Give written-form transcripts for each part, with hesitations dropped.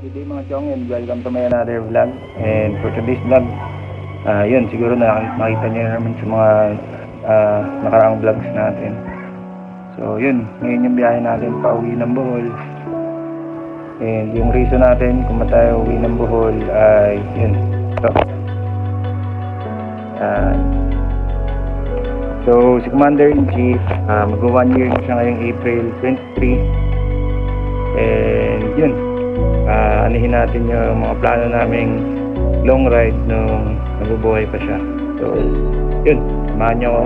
Good day mga chong and welcome to my another vlog. And for today's vlog, yun siguro na makita niyo na naman sa mga nakaraang vlogs natin. So yun, ngayon yung biyahe natin pa uwi ng Bohol. And yung reason natin kung ba't tayo uwi ng Bohol ay yun, ito. So si Commander-in-Chief, mag-1 year na siya ngayong April 23. And yun, anihin natin yung mga plano naming long ride nung nabubuhay pa siya. So yun, samahan nyo ako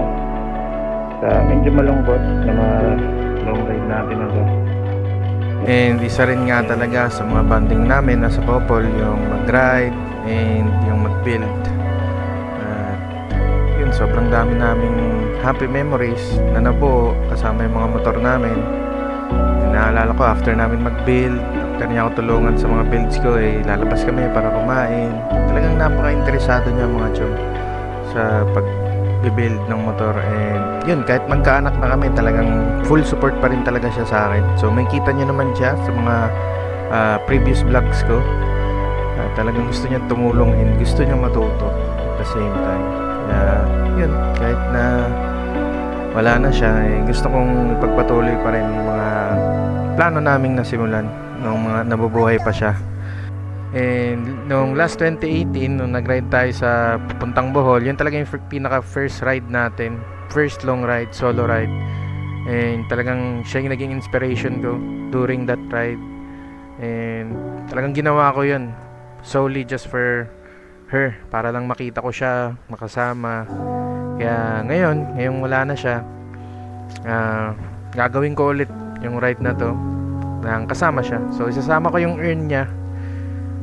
sa medyo malungkot na mga long ride natin na to. And isa rin nga talaga sa mga banding namin nasa Popol, yung mag-ride and yung mag-build. Yun, sobrang dami naming happy memories na nabuo kasama yung mga motor namin. Naalala ko after namin mag-build, after niya ako tulungan sa mga builds ko, lalabas kami para kumain. Talagang napaka-interesado niya mga chum sa pag-build ng motor. And yun, kahit magkaanak na kami, talagang full support pa rin talaga siya sa akin. So may kita niyo naman siya sa mga previous vlogs ko. Talagang gusto niya tumulong and gusto niya matuto at the same time. Kaya yun, kahit na wala na siya, gusto kong ipagpatuloy pa rin yung mga plano naming nasimulan nung mga nabubuhay pa siya. And nung last 2018, nung nag-ride tayo sa papuntang Bohol, yun talaga yung pinaka first ride natin, first long ride, solo ride. And talagang siya yung naging inspiration ko during that ride. And talagang ginawa ko yun solely just for her, para lang makita ko siya, makasama. Kaya ngayong wala na siya, gagawin ko ulit yung ride na to nang kasama siya. So isasama ko yung earn niya.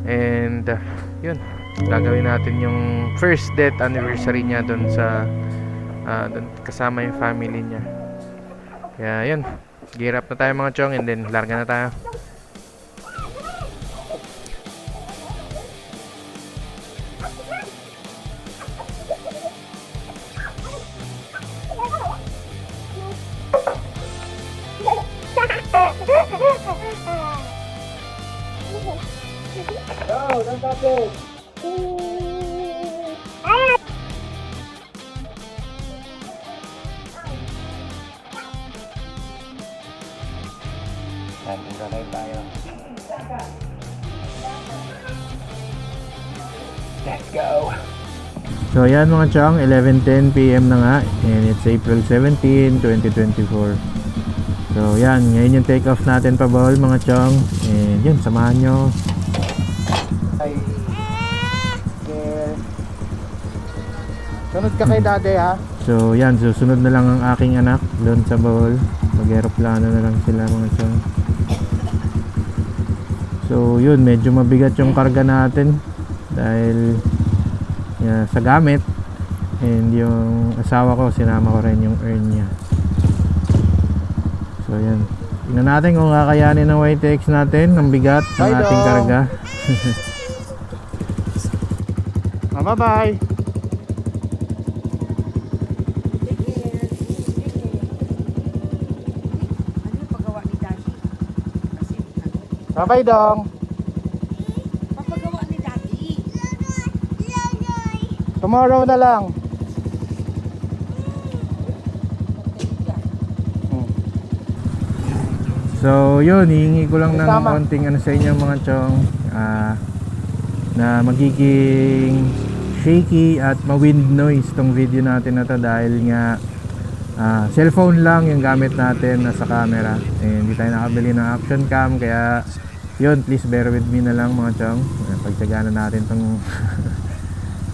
And yun, gagawin natin yung first death anniversary niya doon sa dun kasama yung family niya. Kaya yun, gear up na tayo mga chong, and then larga na tayo. Go, don't stop it! Yan, tingnan tayo. Let's go! So yan mga chong, 11:10 PM na nga, and it's April 17, 2024. So yan, ngayon yung take off natin pa Bohol mga chong. And yun, samahan nyo. Sunod ka kay daddy ha? So yan, susunod na lang ang aking anak doon sa Bohol. Mag-aeroplano na lang sila mga chong. So yun, medyo mabigat yung karga natin dahil sa gamit. And yung asawa ko, sinama ko rin yung earn niya. So yan, tingnan natin kung kakayanin ng YTX natin ang bigat ng ating karga. Bye bye! Bye-bye dong. Papagawa ni Daddy. Tomorrow na lang. So yun, hihingi ko lang ng konting ano sa inyo mga chong, na magiging shaky at ma-wind noise tong video natin na to dahil nga cellphone lang yung gamit natin nasa camera, hindi tayo nakabili ng action cam. Kaya yun, please bear with me na lang mga chong, pagtsagaan na natin tong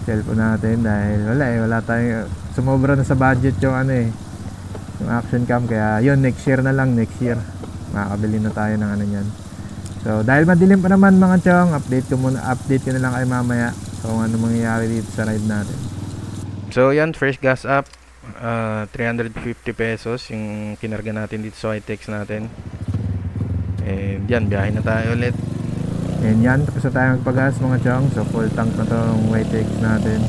cellphone natin dahil wala tayo, sumobra na sa budget yung yung action cam. Kaya yun, next year na lang, next year makakabili na tayo ng niyan. So dahil madilim pa naman mga chong, update ko na lang kayo mamaya kung ano mangyayari dito sa ride natin. So yan, first gas up, 350 pesos yung kinarga natin dito sa YTX natin. And yan, biyahe na tayo ulit. And yan, tapos na tayo magpagas mga chong. So full tank na tong YTX natin.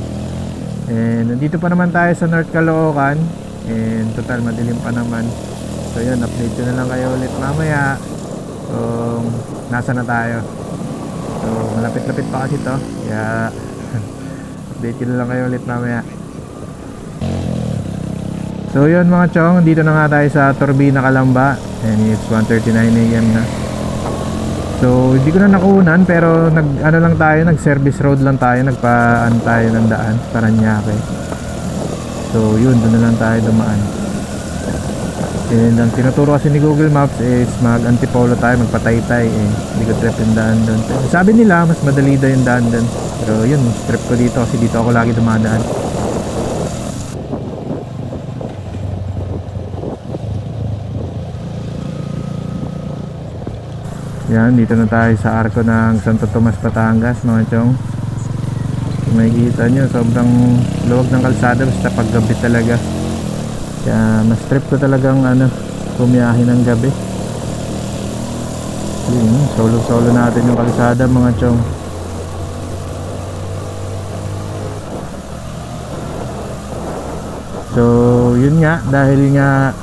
And nandito pa naman tayo sa North Caloocan. And total madilim pa naman. So yun, update ko na lang kayo ulit mamaya kung nasa na tayo. So malapit-lapit pa kasi to, kaya update ko na lang kayo ulit mamaya. So yun mga chong, dito na nga tayo sa Turbina Calamba, and it's 1:39 AM na. So hindi ko na nakunan, pero nag-service road lang tayo, nagpaan tayo ng daan, Paranaque. So yun, doon na lang tayo dumaan. And ang tinuturo kasi ni Google Maps is mag-antipolo tayo, magpataytay eh. Hindi ko trip yung daan doon. Sabi nila mas madali daw yung daan doon, pero yun, trip ko dito kasi dito ako lagi dumadaan. Yan, dito na tayo sa arko ng Santo Tomas, Batangas mga chong. Kung makikita nyo, sobrang luwag ng kalsada basta paggabi talaga. Kaya mas trip ko talagang bumiyahe ng gabi. Yun, solo natin yung kalsada mga chong. So yun nga, dahil nga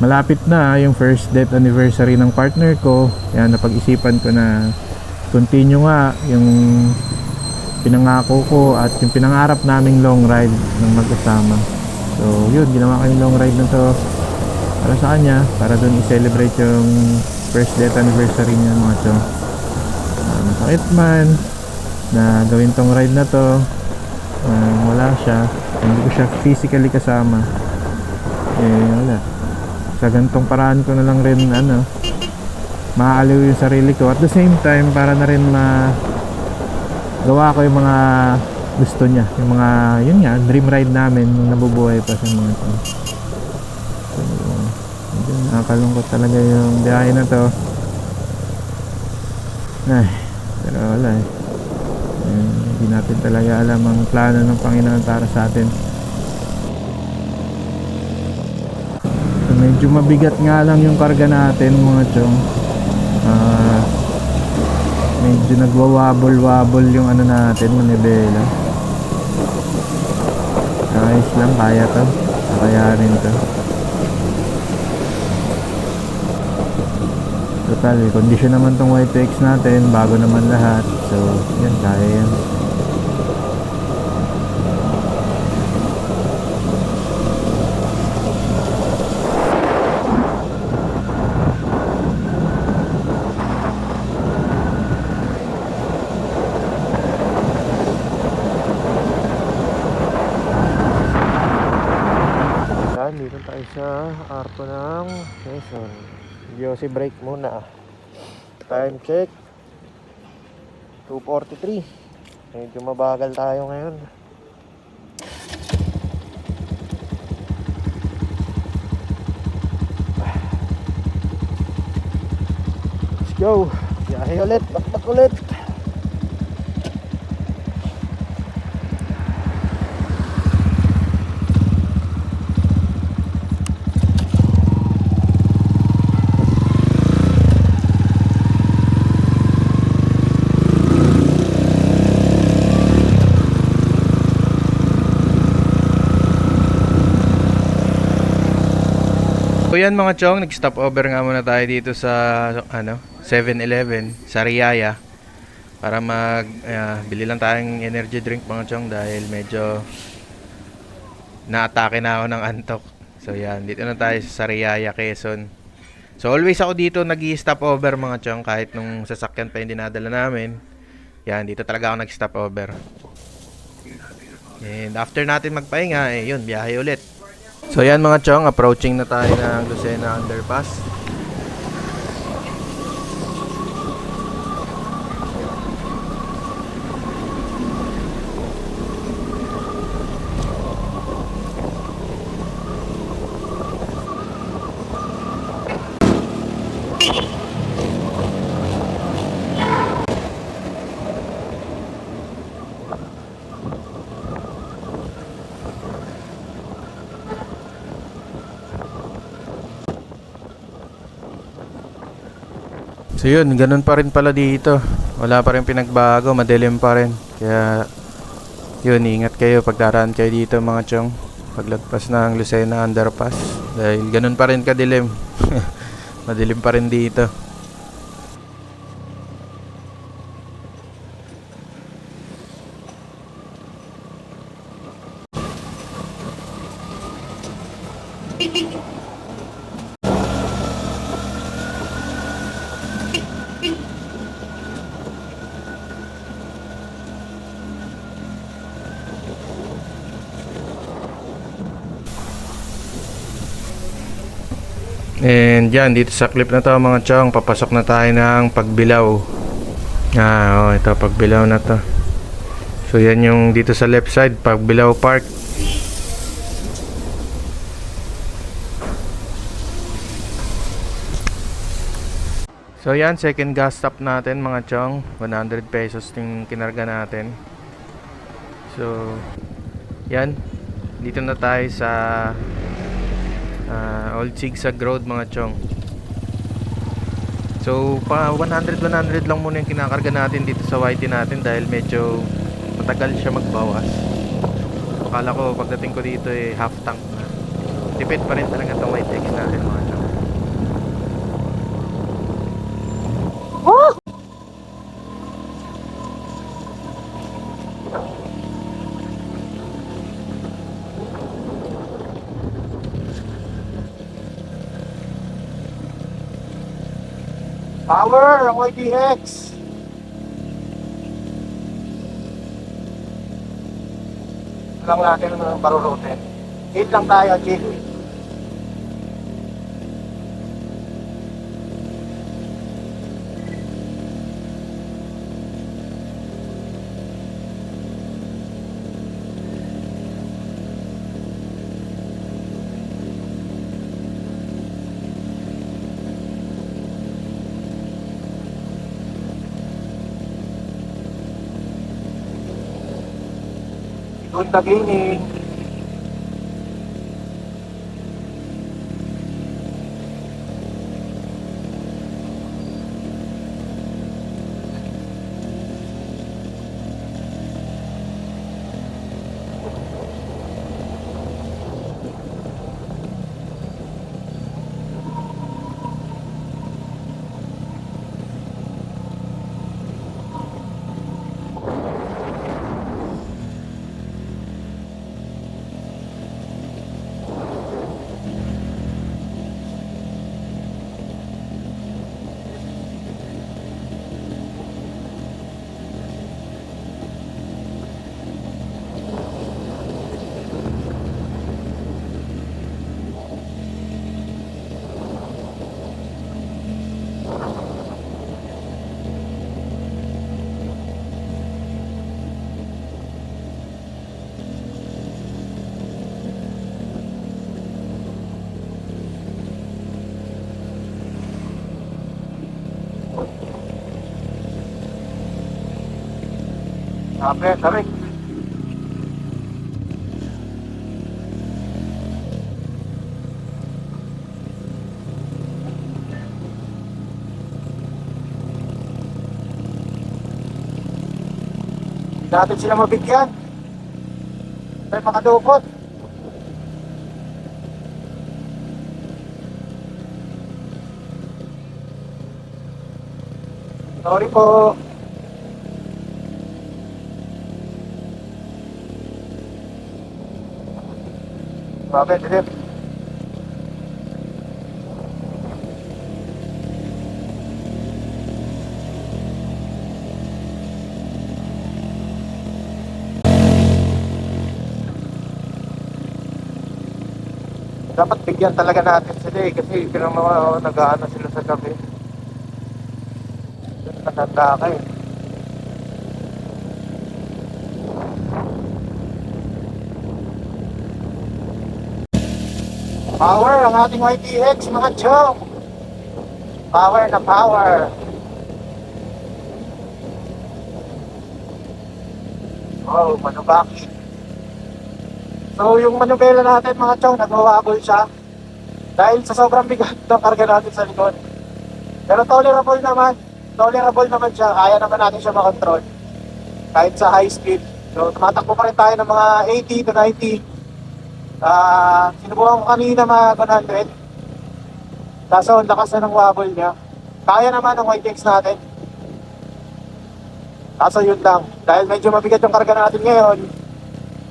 malapit na yung first death anniversary ng partner ko, kaya napag-isipan ko na continue nga yung pinangako ko at yung pinangarap naming long ride ng mag-kasama. So yun, ginawa ko yung long ride na to para sa kanya, para dun i-celebrate yung first death anniversary niya mga chong. Masakit man na gawin tong ride na to, wala siya, hindi ko siya physically kasama, wala. Sa gantong paraan ko na lang rin maaaliw yung sarili ko, at the same time para na rin gawa ko yung mga gusto niya, yung mga yun nga, dream ride namin nung nabubuhay pa sa mga ito. So medyo nakakalungkot talaga yung biyahe na to. Pero wala hindi natin talaga alam ang plano ng Panginoon para sa atin. Medyo mabigat nga lang yung karga natin mga chong. Medyo nagwawabol-wabol yung natin, manibela. Ayos lang, kaya to, kakayanin to. Total, condition naman tong YTX natin, bago naman lahat. So yan, kaya yan. Dito tayo sa arko ng Quezon. Yosi break muna. Time check 2:43. Medyo mabagal tayo ngayon. Let's go. Biyahe ulit, bakbak ulit. So yan mga chong, nag-stop over nga muna tayo dito sa 7-Eleven sa Riyaya para bili lang tayong energy drink mga chong, dahil medyo naatake na ako ng antok. So yan, dito na tayo sa Riyaya, Quezon. So always ako dito nag-i-stop over mga chong, kahit nung sasakyan pa yung dinadala namin. Yan, dito talaga ako nag-stop over. And after natin magpahinga, yun, biyahe ulit. So yan mga chong, approaching na tayo ng Lucena Underpass. So yun, ganun pa rin pala dito. Wala pa rin pinagbago, madilim pa rin. Kaya yun, ingat kayo pag daraan kayo dito mga chong, paglagpas ng Lucena Underpass, dahil ganun pa rin kadilim. Madilim pa rin dito. And yan, dito sa clip na to mga chong, papasok na tayo ng Pagbilao. Ito Pagbilao na to. So yan yung dito sa left side, Pagbilao Park. So yan, second gas stop natin mga chong. 100 pesos yung kinarga natin. So yan, dito na tayo sa Old Zigzag Road mga chong. So pa 100 lang muna yung kinakarga natin dito sa YT natin dahil medyo matagal siya magbawas. Akala ko pagdating ko dito half tank na. Tipid pa rin talaga itong YTX natin mga chong. Power ang YTX. Lang natin ang parurutin. Hit lang tayo, chill. Good na gaining. Sabi, tarik. Hindi natin sila mabigyan. May makadukot. Sorry po. Grabe, dilip. Dapat bigyan talaga natin sila kasi pinamawa nag-aano sila sa gabi. Natanda ka eh. Power ang ating YTX mga chong. Power na power. Oh, manubaki. So yung manubela natin mga chong, nagwawabol siya dahil sa sobrang bigat ng karga natin sa likod. Pero tolerable naman siya. Kaya naman natin siya makontrol kahit sa high speed. So tumatakbo pa rin tayo ng mga 80 to 90. Sinubukan ko kanina mga 100. Kaso ang lakas na ng wobble niya. Kaya naman ng YTX natin. Kaso yun lang, dahil medyo mabigat yung karga natin ngayon,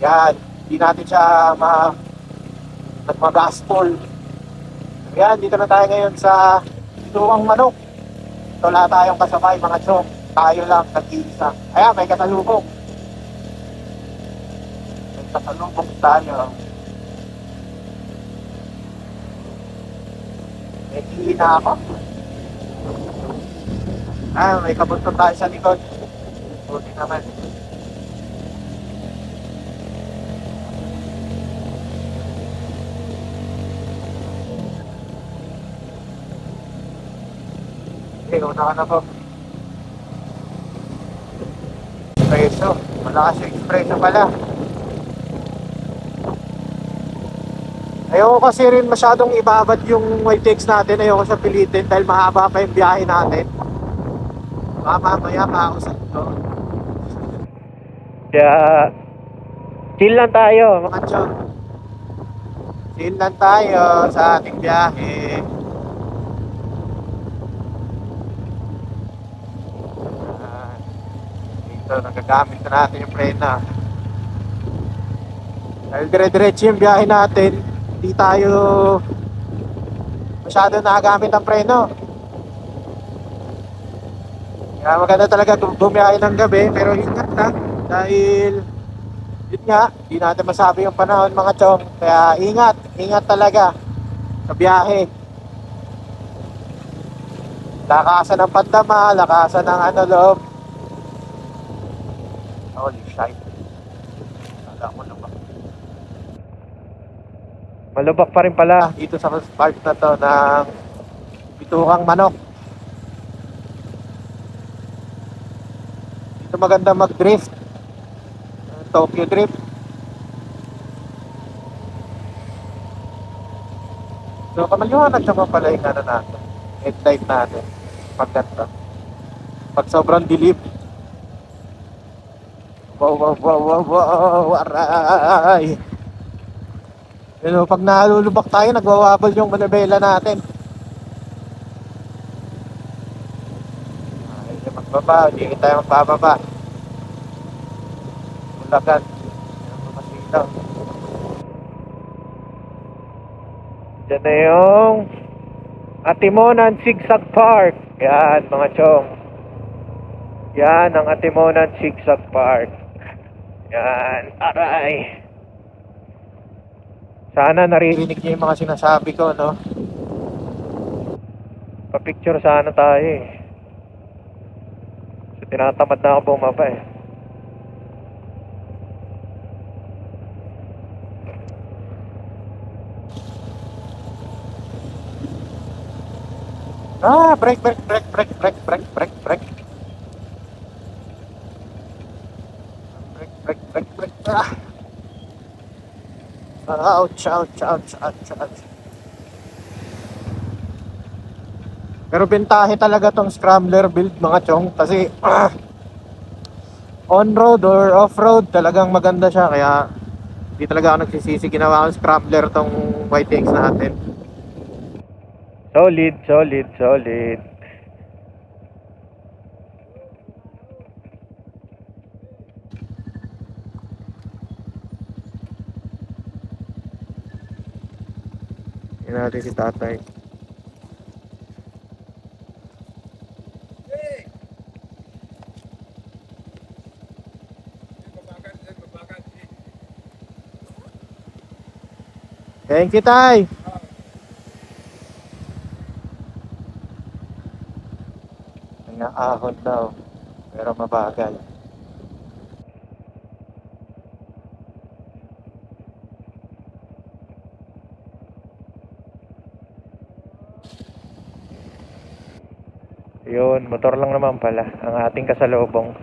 yan, hindi natin siya nagmagaspol. Ayan, dito na tayo ngayon sa Tuwang Manok. Ito wala tayong kasabay mga chong. Tayo lang, nag-iisa. Ayan, may kasalubong. May kasalubong tayo. May hihina ako. Ah, may kabuntot tayo sa likod. Buti naman. Okay, una ka na po. Espresso. Malakas yung espresso pala. Ayoko kasi rin masyadong ibabad yung white text natin. Ayoko siya pilitin dahil mahaba pa yung biyahe natin. Mamaya mausap to. Kaya, chill lang tayo. Mga chong. Chill lang tayo sa ating biyahe. Dito, nagagamit na natin yung prena. Dahil dire-diretso yung biyahe natin, hindi tayo masyado nagagamit ang preno. Kaya maganda talaga bumiyahe ng gabi, pero ingat lang dahil yun nga, hindi natin masabi yung panahon mga chong. Kaya ingat talaga sa biyahe. Lakasan ng pandama, lakasan ng loob. Holy shit. Alam mo naman. Malubak pa rin pala. Dito sa part na to ng Bituhang Manok. Dito maganda mag-drift. Tokyo Drift. So kamaliwanag naman pala yung natin. Headlight natin. Pagkanta. Pag sobrang dilim. Wow, aray. Pero pag nalulubak tayo, nagwawabal yung manabela natin. Ay, magbaba, hindi tayo magbababa. Bulacan. Masitaw. Diyan na yung Atimonan Zigzag Park. Yan mga chong. Yan ang Atimonan Zigzag Park. Yan, aray. Sana naririnig Rinig niyo yung mga sinasabi ko, no? pa-picture sana tayo eh. So, tinatamad na ako bumaba eh. Ah, break. Break. Ah. Ouch. Pero bentahe talaga tong scrambler build mga chong kasi on-road or off-road talagang maganda siya kaya hindi talaga ako nagsisisi ginawa ko scrambler tong YTX natin. Solid. Yan natin si tatay. Thank you, tay. Nangaahon daw, pero mabagal. Yun, motor lang naman pala ang ating kasalubong.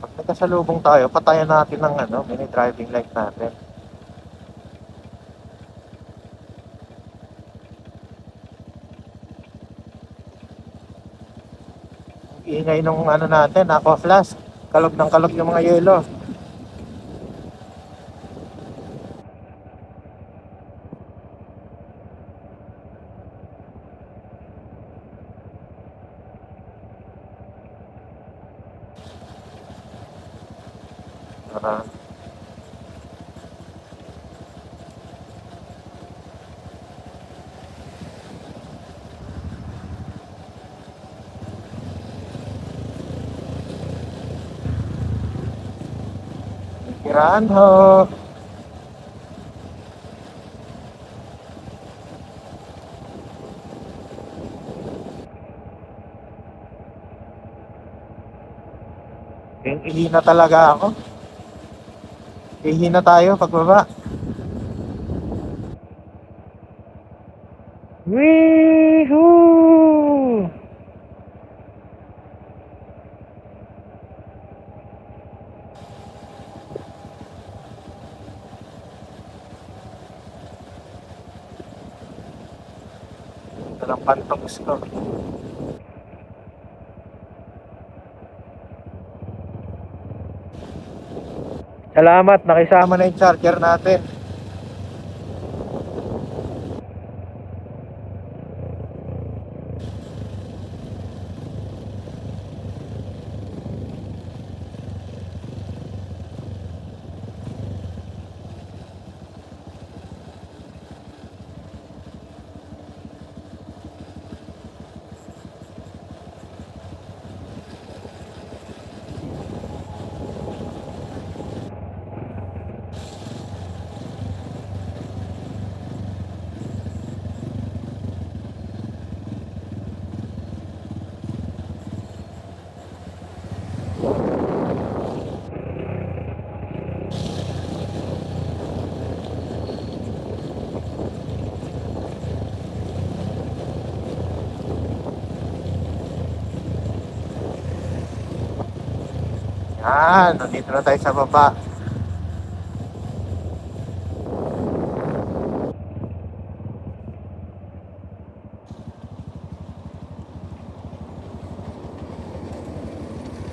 Pag nagkasalubong tayo, patayan natin ng mini driving light natin. Ingay nung natin, aqua flask. Kalog ng kalog yung mga yelo. Ah, kiraan ho. Ihina talaga ako. Ihina tayo pagbaba. Wee-hoo! Ito ng pantogs ko. Salamat, nakisama. Tama na yung charger natin. Yan, nandito na tayo sa baba.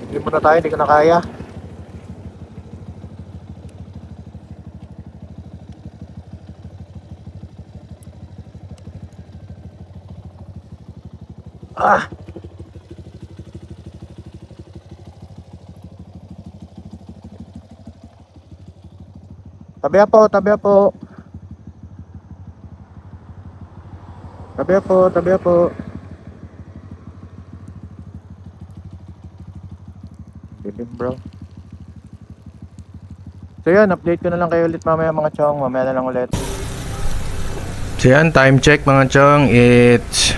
Hindi mo na tayo, hindi ko na kaya. Ah! Tabi po, tabi po. Tabi po, tabi po. Dilim bro. So yun, update ko na lang kayo ulit mamaya mga chong. Mamaya na lang ulit. So yan, time check mga chong. It's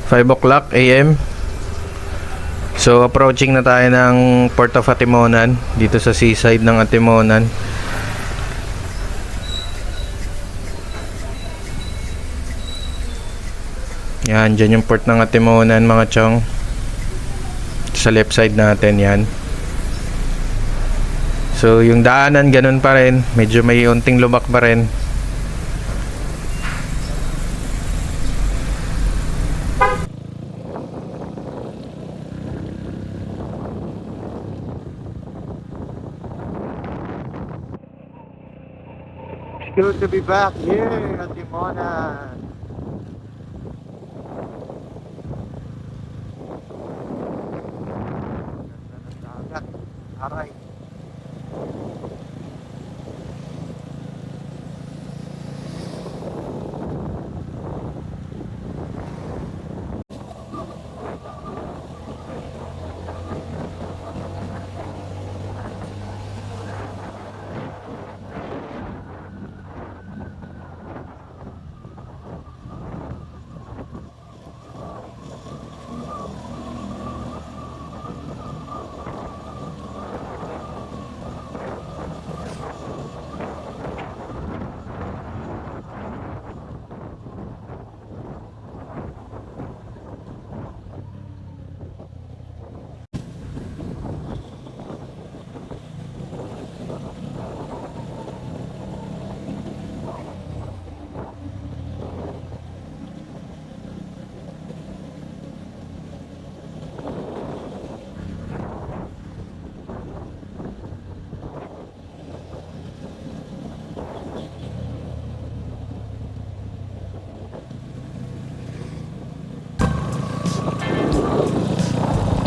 5 o'clock AM. So approaching na tayo ng Port of Atimonan, dito sa seaside ng Atimonan. Yan, dyan yung port ng Atimonan mga chong. Sa left side natin yan. So yung daanan ganun pa rin, medyo may unting lumak pa rin. It's good to be back here at Timonan. Aray.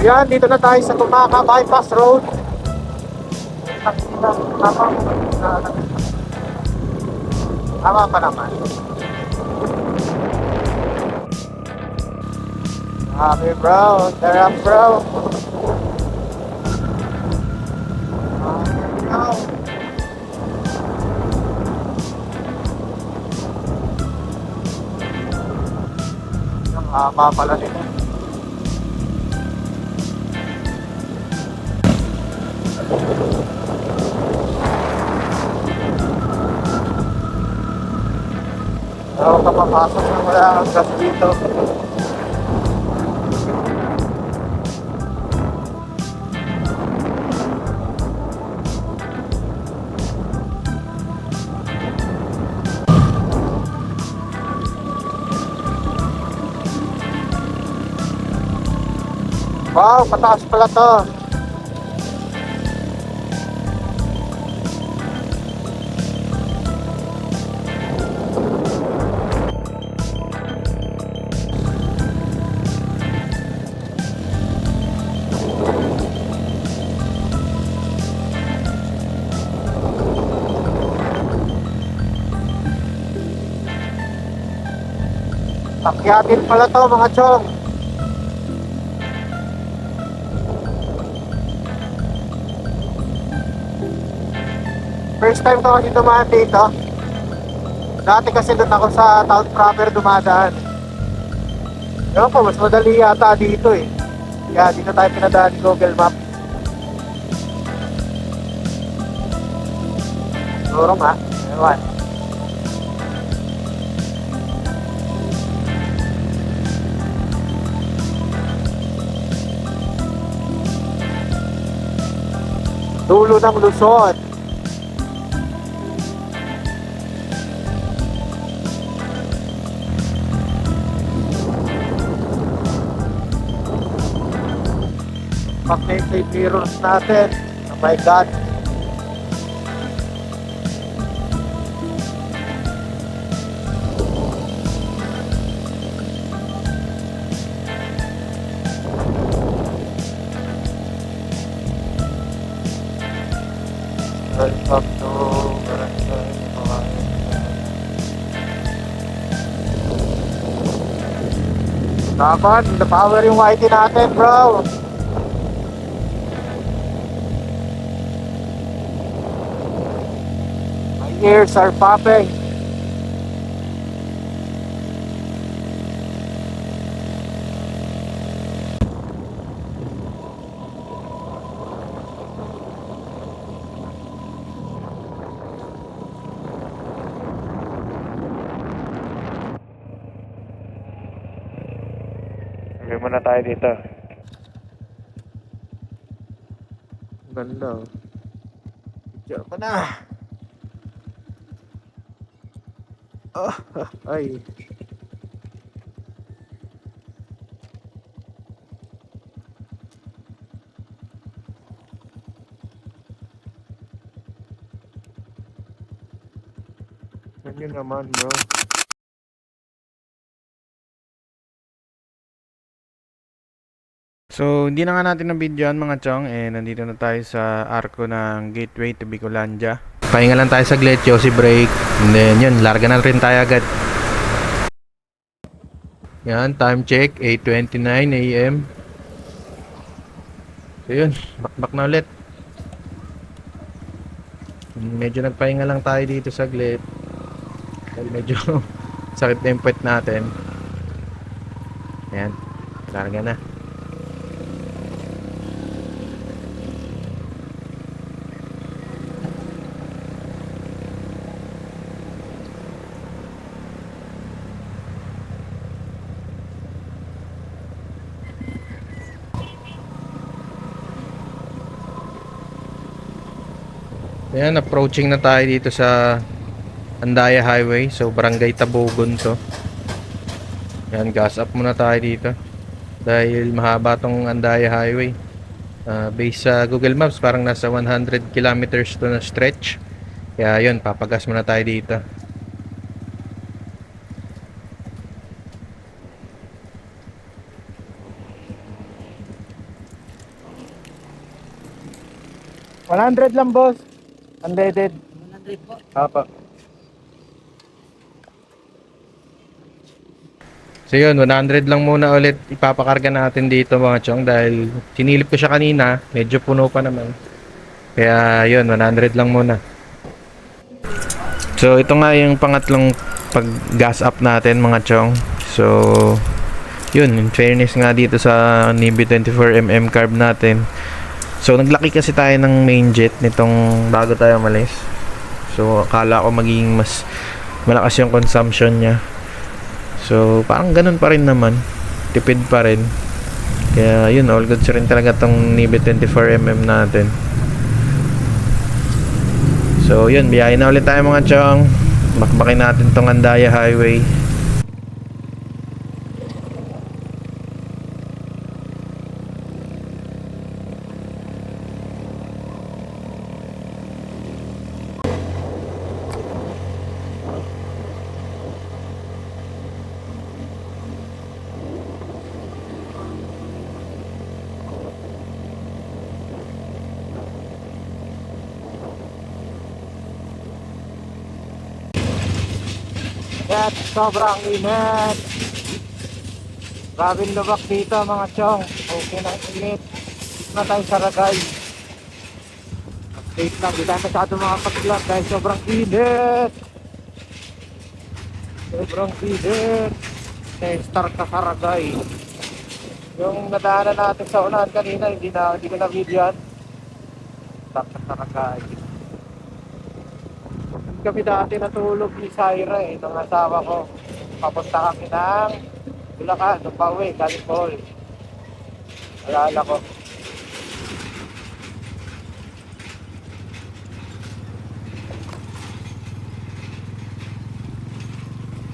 Yan, dito na tayo sa Tumaca Bypass Road. Tama pa naman. Happy bro, sarap bro. Ang haba pala nito. Pero kapapasok na wala ang gas dito. Wow, pataas pala to. Akyatin pala to mga chong. First time ko kasi dumaan dito. Dati kasi doon ako sa town proper dumadaan. Ewan ko, mas madali yata dito eh. Kaya dito tayo pinadaan ni Google Map. Siguro nga, ewan. Dulo ng Luzon. Pag-safety mirrors natin. Oh my God. Welcome to Barangay Dapat, the power yung whitey natin, bro. My ears are popping. Sabi muna tayo dito. Ganda. Picture ko na. Ay. Ganyan naman, bro. So, hindi na nga natin ng videoan mga chong. Nandito na tayo sa arko ng Gateway to Bicolandia. Pahinga lang tayo saglit, Josie break. And then yun, larga na rin tayo agad. Yan, time check, 8:29 AM. So yun, bakbak na ulit. Medyo nagpahinga lang tayo dito saglit. Dahil medyo sakit na yung puwet natin. Ayan, larga na. Ayan, approaching na tayo dito sa Andaya Highway. So, Barangay Tabogon to. Ayan, gas up muna tayo dito. Dahil mahaba tong Andaya Highway. Based sa Google Maps, parang nasa 100 kilometers to na stretch. Kaya yun, papagas muna tayo dito. $100 lang, boss. Unleaded. 100 po. Apa. So yun, 100 lang muna ulit ipapakarga natin dito mga chong dahil sinilip ko siya kanina, medyo puno pa naman. Kaya yun, 100 lang muna. So ito nga yung pangatlong pag gas up natin mga chong. So yun, in fairness nga dito sa Nimbie 24mm carb natin. So naglaki kasi tayo ng main jet nitong bago tayo umalis. So akala ko magiging mas malakas yung consumption niya. So parang ganun pa rin naman, tipid pa rin. Kaya yun, all goods rin talaga tong Nimbie 24mm natin. So yun, biyahe na ulit tayo mga chong. Bakbakin natin tong Andaya Highway. At sobrang init. Grabing lubak dito mga chong. Okay na init. Dito na tayo sa Ragay. Update lang. Di tayo masyado makapag-vlog dahil sobrang init. Sobrang init. Star ka sa Ragay. Yung nadaanan natin sa unahan kanina, hindi ko na videoan. Star ka sa Ragay. Kami dati natulog ni Syra ng asawa ko. Papunta kami ng Bulacan, nung pauwi, galing Bohol. Alala ko.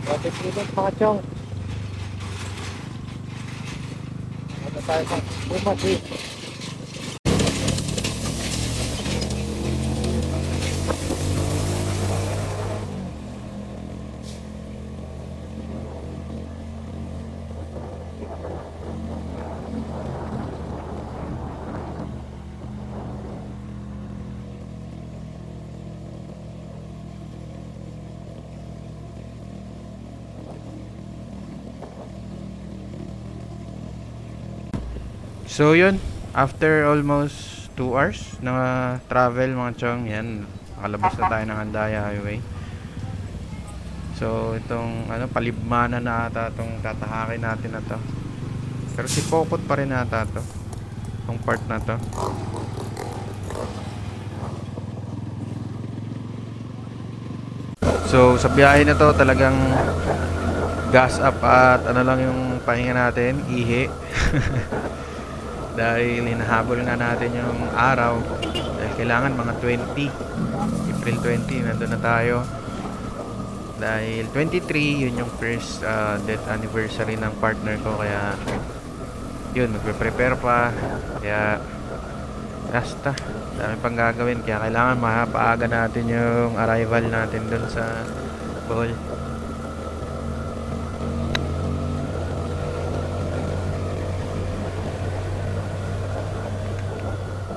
Bakit minutes mga chong? Ano tayo sa Bumati? So yun, after almost 2 hours na travel mga chong, yan, nakalabas na tayo ng Andaya Highway. So itong palibmana na ata itong tatahakin natin na to. Pero si Pokot pa rin ata to, itong part na to. So sa biyahe na to talagang gas up at lang yung pahinga natin, ihi. Dahil hinahabol na natin yung araw. Dahil kailangan mga 20 April 20 nandun na tayo. Dahil 23 yun yung first death anniversary ng partner ko. Kaya yun, magpe-prepare pa. Kaya basta dami pang gagawin. Kaya kailangan mapaaga natin yung arrival natin dun sa Bohol.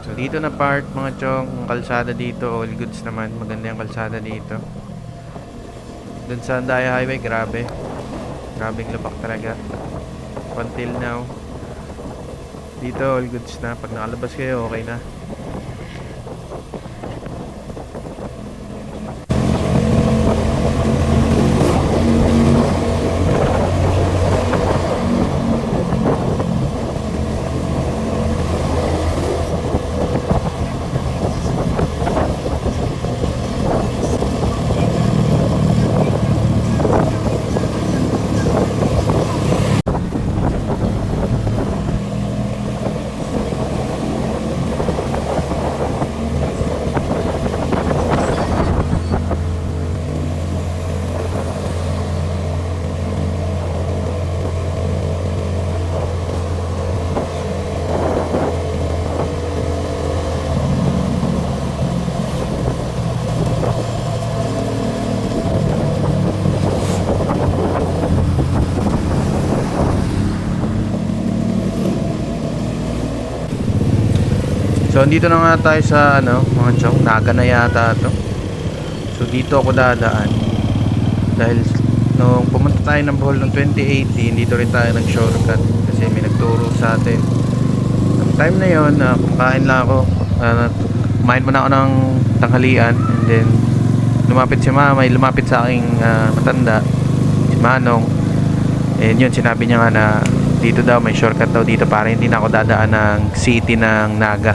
So dito na part mga chong, ang kalsada dito, all goods naman, maganda yung kalsada dito. Dun sa Andaya Highway, grabeng lubak talaga until now. Dito all goods na, pag nakalabas kayo okay na. So, dito na nga tayo sa, mga chong, Naga na yata to. So, dito ako dadaan. Dahil, nung pumunta tayo ng Bohol noong 2018, dito rin tayo nag-shortcut. Kasi may nagturo sa atin. Ang time na yun, kumakain lang ako. Kumain muna ako ng tanghalian. And then, lumapit si mama, lumapit sa aking matanda, si Manong. And yun, sinabi niya nga na dito daw, may shortcut daw dito para hindi na ako dadaan ng city ng Naga.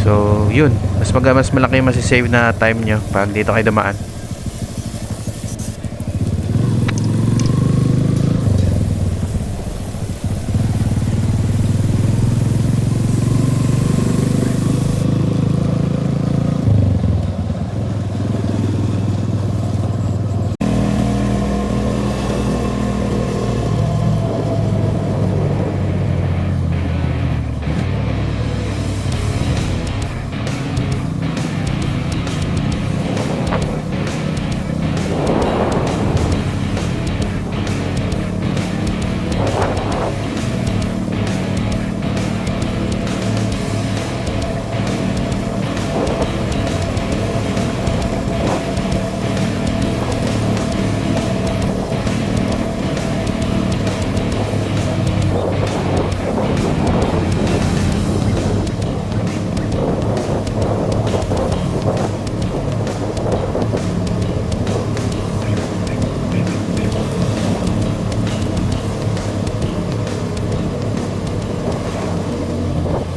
So, yun. Mas malaki yung masisave na time nyo pag dito kayo dumaan.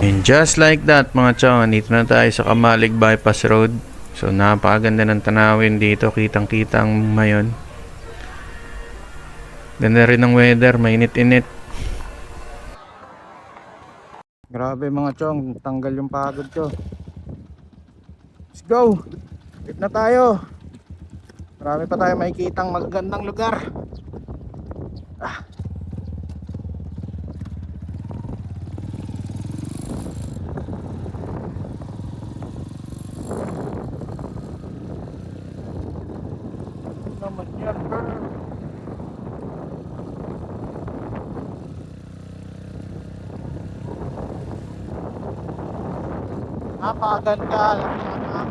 And just like that mga chong, andito na tayo sa Kamalig Bypass Road. So napakaganda ng tanawin dito, kitang kitang mayon. Ganda rin ng weather, mainit-init. Grabe mga chong, tanggal yung pagod ko. Let's go! Trip na tayo. Marami pa tayo makikitang magagandang lugar. Naman yan, girl. Napakaganda lang yan.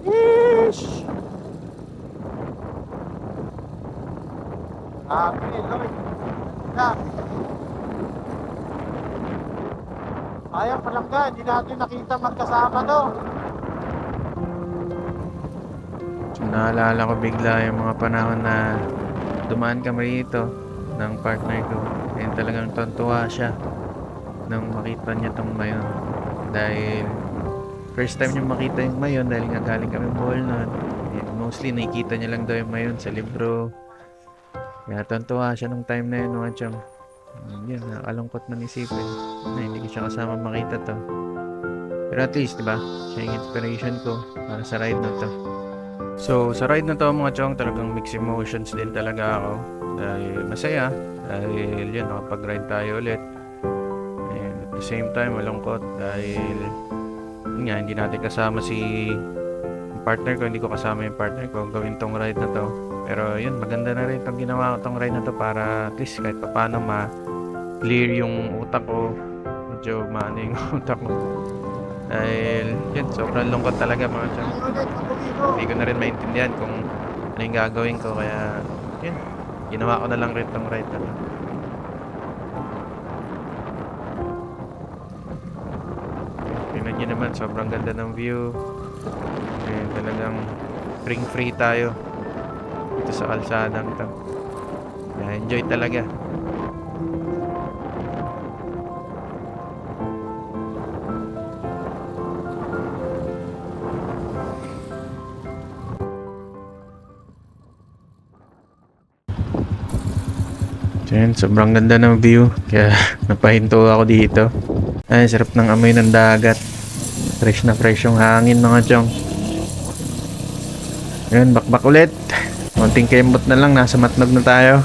Yeesh! Grabe, Lord. Ganda. Sayang palangga, hindi natin nakita magkasama to. Naalala ko bigla yung mga panahon na dumaan kami rito ng partner ko. And talagang tontuwa siya nang makita niya tong mayon. Dahil first time niya makita yung mayon dahil nga galing kami Bohol noon. And mostly nakikita niya lang daw yung mayon sa libro. Kaya tontuwa siya nung time na yun mga chong. Yun, nakakalungkot man isipin na hindi ko siya kasama makita to. Pero at least, diba? Siya yung inspiration ko para sa ride na to. So, sa ride na to mga chong, talagang mixed emotions din talaga ako. Dahil masaya. Dahil yun, nakapag-ride tayo ulit. And at the same time, malungkot. Dahil, yun nga, hindi natin kasama si partner ko. Hindi ko kasama yung partner ko gawin tong ride na to. Pero yun, maganda na rin itong ginawa ko tong ride na to para at least kahit paano ma-clear yung utak ko. Medyo maano yung utak ko. Dahil yun, sobrang lungkot talaga mga chong. Hindi ko na rin maintindihan kung ano yung gagawin ko. Kaya yun, ginawa ko na lang rin tong ride na to. Tingnan nyo naman, sobrang ganda ng view. Ayun, talagang free tayo dito sa kalsadang to. Kaya enjoy talaga. Ayan, sobrang ganda ng view. Kaya napahinto ako dito. Ay, sarap ng amoy ng dagat. Fresh na fresh yung hangin mga chong. Ayan, bakbak ulit. Konting kembot na lang, nasa Matnog na tayo.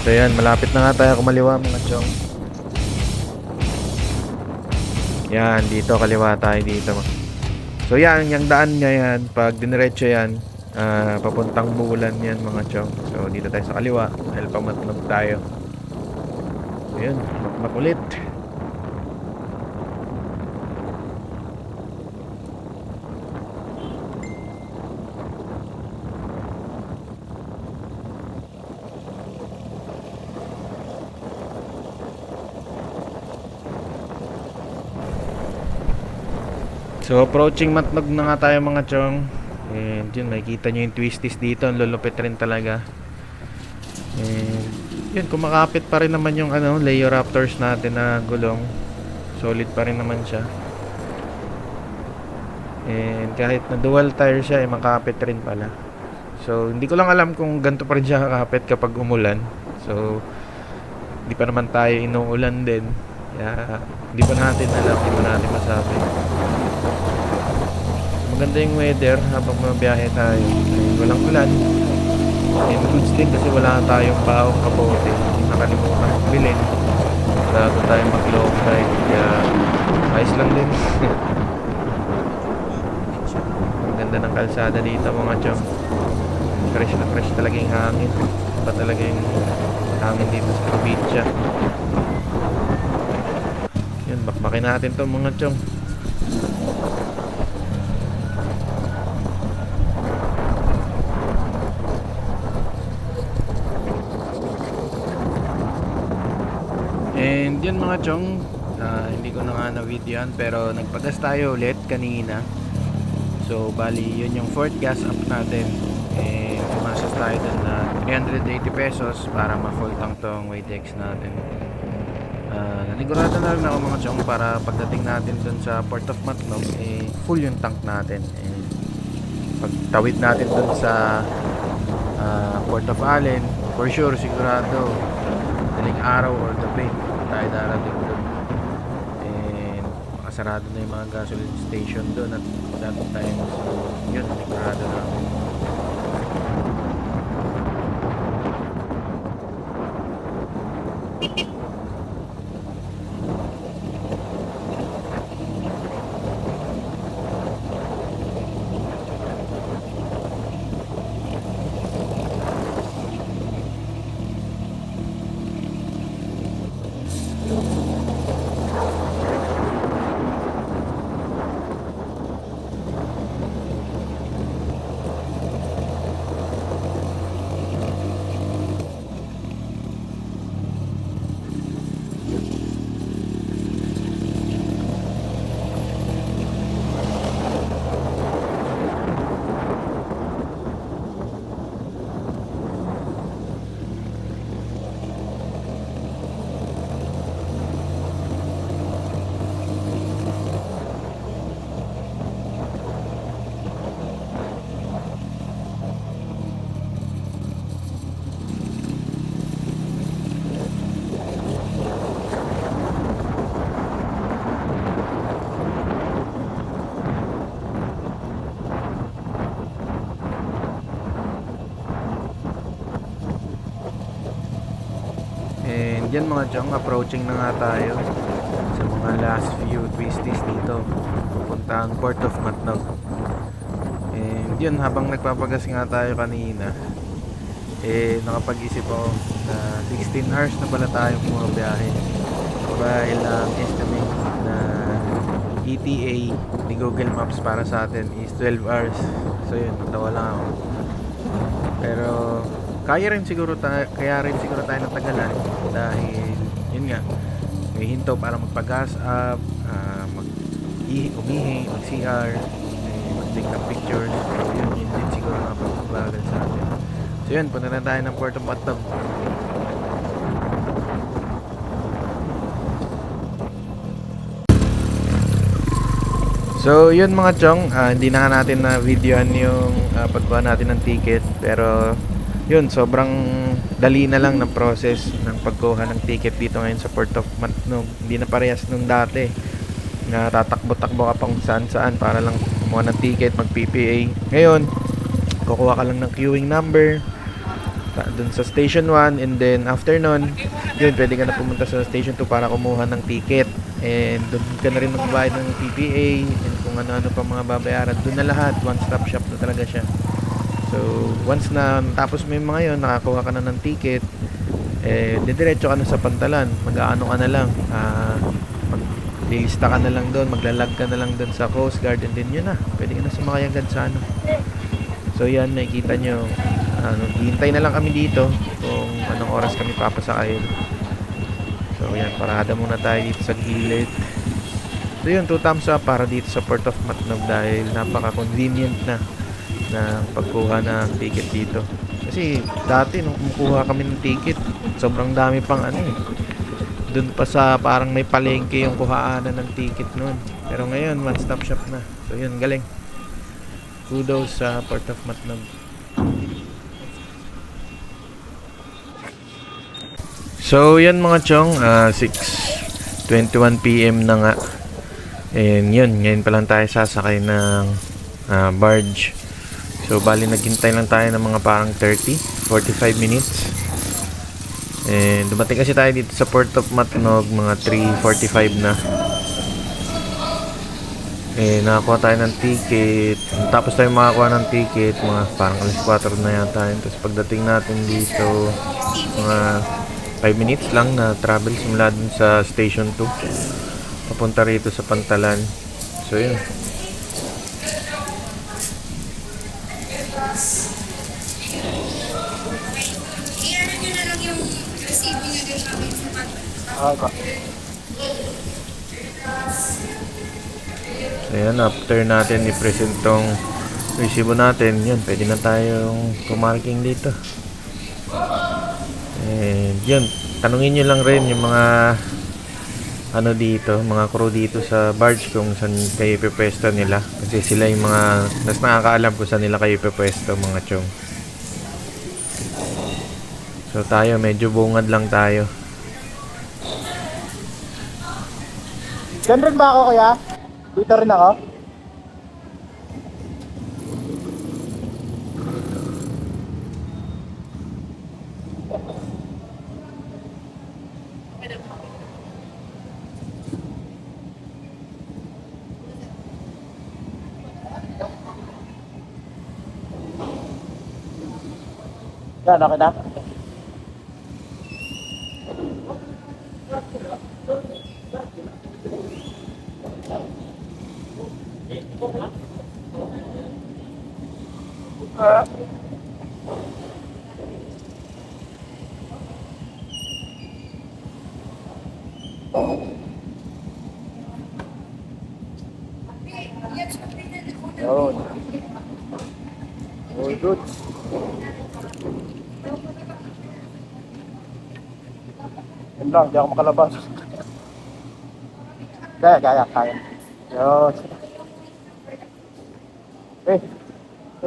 So yan, malapit na nga tayo kumaliwa mga chong. Yan, dito kaliwa tayo dito. So yan, yung daan niya yan, pag diniretso yan, papuntang Bulan yan mga chong. So dito tayo sa kaliwa dahil pamatnog tayo. So yun, makulit. So approaching Matnog na nga tayo mga chong. And yun, makikita nyo yung twisties dito. Ang lulupit rin talaga. And yun, kumakapit pa rin naman yung Leo Raptors natin na gulong. Solid pa rin naman siya. And kahit na dual tire siya, makapit rin pala. So hindi ko lang alam kung ganito pa rin siya kakapit kapag umulan. So hindi pa naman tayo inuulan din. Kaya hindi pa natin alam, hindi pa natin masabi. Maganda yung weather habang mabiyahe tayo. Walang ulan. And goods din kasi wala tayong bahong kapote. Nakalimutan magbilin. Bago tayo mag-long ride. Kaya ayos lang din. Ang ganda ng kalsada dito mga chong. Fresh na fresh talaga yung hangin. Iba talaga yung hangin dito sa probinsya. Yun, bakbakin natin to mga chong. And yun mga chong, hindi ko na nga na-videoan pero nagpagas tayo ulit kanina. So bali yun yung fourth gas up natin. And sumasas tayo dun na 380 pesos para ma-full tank tong Waydex natin. Nanigurado na rin ako mga chong para pagdating natin dun sa Port of Matnog, full yung tank natin. And pagtawid natin dun sa Port of Allen, for sure sigurado daling araw or gabi tayo darating doon. And makasarado na yung mga gasoline station doon at dating tayo. So yun, sigurado na. And yan mga chong, approaching na nga tayo sa mga last few twisties dito pupuntang Port of Matnog. And yun, habang nagpapagas nga tayo kanina, nakapag-isip ako na 16 hours na pala tayo bumabiyahe. Dahil ang estimate na ETA ni Google Maps para sa atin is 12 hours. So yun, natawa lang ako. Pero kaya rin siguro tayo ng tagalan dahil yun nga, may hinto para magpa-gas up, umihi, mag-CR, mag-take ng pictures. So yun din siguro nga pagbagal sa atin. So yun, punta na tayo ng Port of Matnog. So yun mga chong, hindi na nga natin na videoan yung pagkuha natin ng ticket, pero yun, sobrang dali na lang ng process ng pagkuha ng ticket dito ngayon sa Port of Matnog. Hindi na parehas nung dati na tatakbo-takbo ka pang saan-saan para lang kumuha ng ticket, mag-PPA. Ngayon, kukuha ka lang ng queuing number, dun sa station 1, and then after nun, yun, pwede ka na pumunta sa station 2 para kumuha ng ticket, and dun ka na rin magbayad ng PPA and kung ano-ano pa mga babayaran. Dun na lahat, one stop shop na talaga siya. So once na tapos mo yung mga yun, nakakuha ka na ng ticket, didiretso ka na sa Pantalan, mag-aano ka na lang, maglilista ka na lang doon, maglalag ka na lang doon sa Coast Guard, and then yun na, pwede ka na sumakay agad sa ano. So yan, nakikita nyo, hihintay na lang kami dito kung anong oras kami papasakayin. So yan, parada muna tayo dito sa gilid. So yun, 2 thumbs up para dito sa Port of Matnog dahil napaka-convenient na ng pagkuha ng ticket dito. Kasi dati nung kumukuha kami ng ticket, sobrang dami pang dun pa sa parang may palengke yung kuhaanan ng ticket noon. Pero ngayon, one stop shop na. So yun, galing. Kudos sa Port of Matnog. So yan mga chong, 6:21 PM na nga. And yun, ngayon pa lang tayo sasakay ng barge. So bali naghintay lang tayo ng mga parang 45 minutes. And dumating kasi tayo dito sa Port of Matnog mga 3:45 na. Nakakuha tayo ng ticket. Tapos tayo makakuha ng ticket mga parang alas 4 na yata yun. Tapos pagdating natin dito mga 5 minutes lang na travel simula dun sa station 2 papunta rito sa Pantalan. So yun, ayan, after natin i-present tong resibo natin, yun, pwede na tayong pumarking dito. And yun, tanungin nyo lang rin yung mga dito, mga crew dito sa barge kung saan kayo ipepwesto nila, kasi sila yung mga mas nakakaalam kung saan nila kayo ipepwesto mga chong. So tayo, medyo bungad lang tayo. Diyan rin ba ako, kuya? Dito rin ako? Yan, okay na? Yun. All good. Yun lang, di ako makalabas. Kaya. Yun.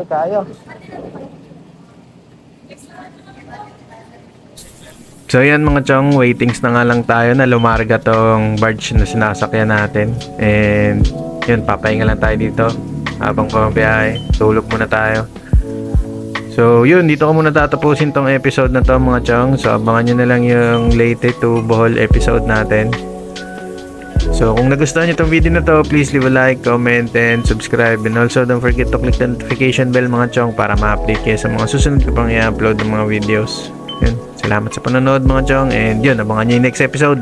Tayo. So yan mga chong, waitings na nga lang tayo na lumarga tong barge na sinasakyan natin. And yun, papahinga lang tayo dito habang pumabiyahe. Tulog muna tayo. So yun, dito ko muna tatapusin tong episode na to mga chong. So abangan nyo na lang yung Leyte to Bohol episode natin. So kung nagustuhan nyo itong video na to, please leave a like, comment, and subscribe. And also don't forget to click the notification bell mga chong para ma-update kayo sa mga susunod ko pang i-upload ng mga videos. Yun, salamat sa panonood mga chong, and yun, abangan nyo yung next episode.